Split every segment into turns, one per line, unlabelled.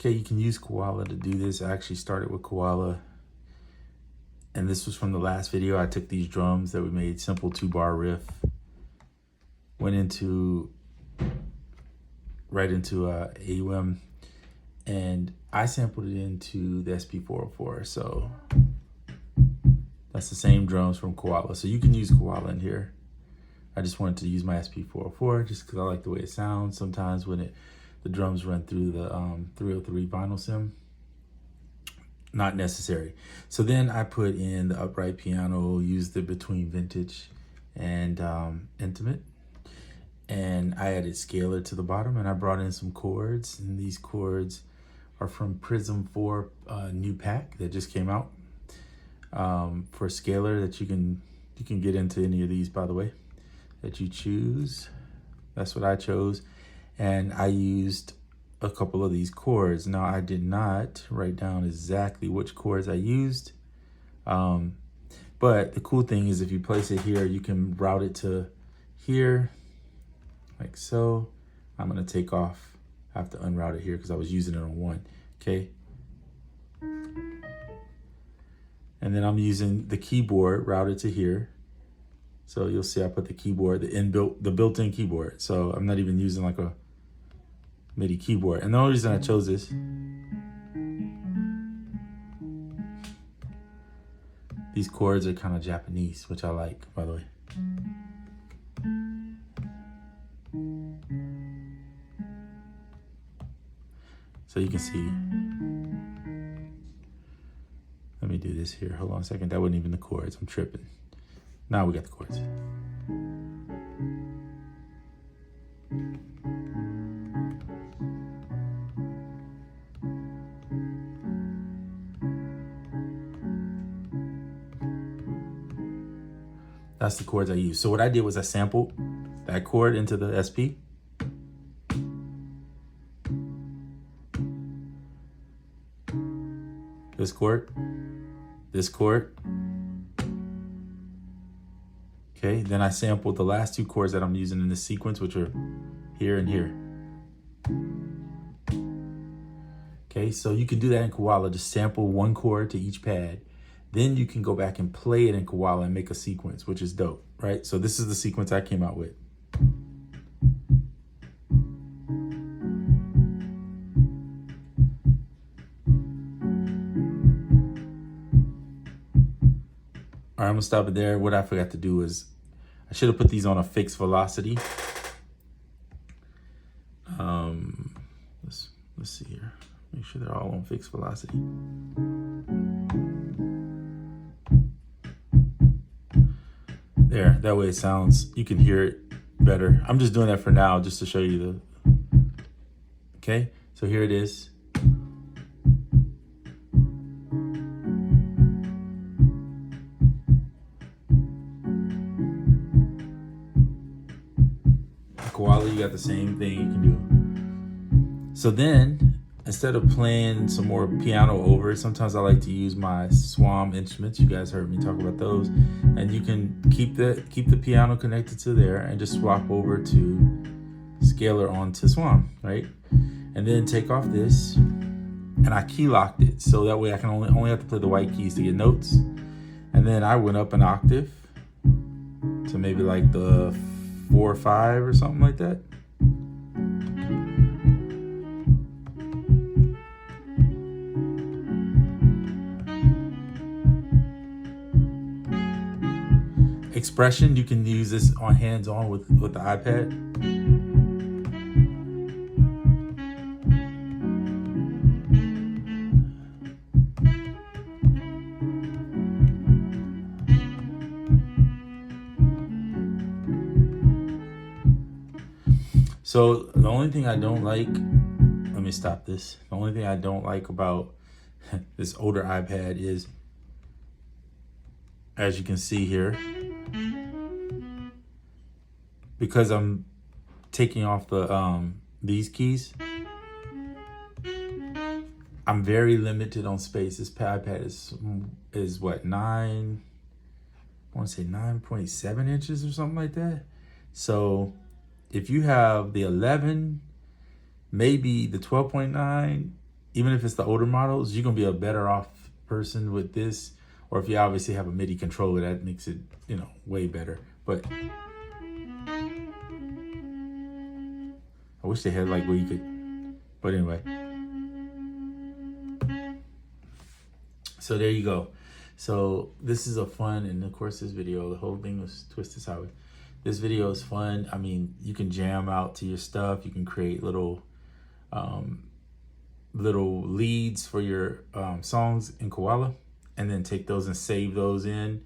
Okay, you can use Koala to do this. I actually started with Koala, and this was from the last video. I took these drums that we made, simple 2-bar riff, went right into AUM, and I sampled it into the SP404. So that's the same drums from Koala. So you can use Koala in here. I just wanted to use my SP404 just because I like the way it sounds. Sometimes when the drums run through the 303 vinyl sim, not necessary. So then I put in the upright piano, used it between vintage and intimate, and I added scalar to the bottom, and I brought in some chords, and these chords are from Prism 4 new pack that just came out for scalar that you can get into any of these, by the way, that you choose. That's what I chose, and I used a couple of these chords. Now I did not write down exactly which chords I used, but the cool thing is if you place it here, you can route it to here, like so. I'm gonna take off, I have to unroute it here because I was using it on 1, okay? And then I'm using the keyboard routed to here. So you'll see I put the keyboard, the built-in keyboard. So I'm not even using like a MIDI keyboard. And the only reason I chose this, these chords are kind of Japanese, which I like, by the way. So you can see, let me do this here. Hold on a second. That wasn't even the chords. I'm tripping. Now we got the chords. That's the chords I used. So what I did was I sampled that chord into the SP. This chord, this chord. Okay, then I sampled the last 2 chords that I'm using in this sequence, which are here and here. Okay, so you can do that in Koala, just sample 1 chord to each pad. Then you can go back and play it in Koala and make a sequence, which is dope, right? So this is the sequence I came out with. All right, I'm gonna stop it there. What I forgot to do is I should have put these on a fixed velocity. Let's see here. Make sure they're all on fixed velocity. There, that way it sounds, you can hear it better. I'm just doing that for now, just to show you okay? So here it is. Koala, you got the same thing you can do. So then, instead of playing some more piano over it, sometimes I like to use my Swam Instruments. You guys heard me talk about those. And you can keep the piano connected to there and just swap over to scalar onto Swam, right? And then take off this, and I key locked it. So that way I can only have to play the white keys to get notes. And then I went up an octave to maybe like the 4 or 5 or something like that. Expression, you can use this on hands-on with the iPad. So the only thing I don't like, let me stop this. The only thing I don't like about this older iPad is, as you can see here, because I'm taking off the these keys, I'm very limited on space. This iPad is what, I want to say 9.7 inches or something like that. So if you have the 11, maybe the 12.9, even if it's the older models, you're gonna be a better off person with this. Or if you obviously have a MIDI controller, that makes it, you know, way better. But I wish they had like where you could, but anyway. So there you go. So this is a fun, and of course this video, the whole thing was twisted sideways. This video is fun. I mean, you can jam out to your stuff. You can create little leads for your songs in Koala, and then take those and save those in,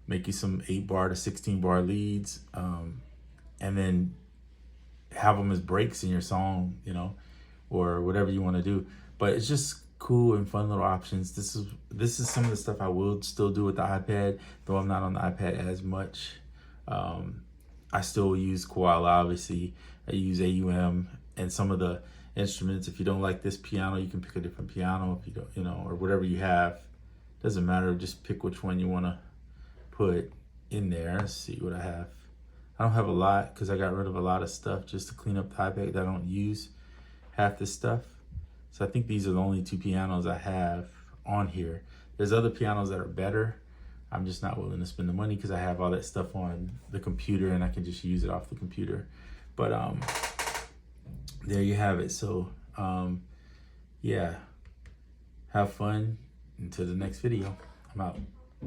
make you some 8-bar to 16-bar leads, and then have them as breaks in your song, you know, or whatever you want to do. But it's just cool and fun little options. This is some of the stuff I will still do with the iPad, though I'm not on the iPad as much. I still use Koala, obviously. I use AUM and some of the instruments. If you don't like this piano, you can pick a different piano. If you don't, you know, or whatever you have, doesn't matter. Just pick which one you want to put in there. Let's see what I have. I don't have a lot because I got rid of a lot of stuff just to clean up the iPad that I don't use half this stuff. So I think these are the only 2 pianos I have on here. There's other pianos that are better. I'm just not willing to spend the money because I have all that stuff on the computer and I can just use it off the computer. But there you have it. So yeah, have fun until the next video. I'm out.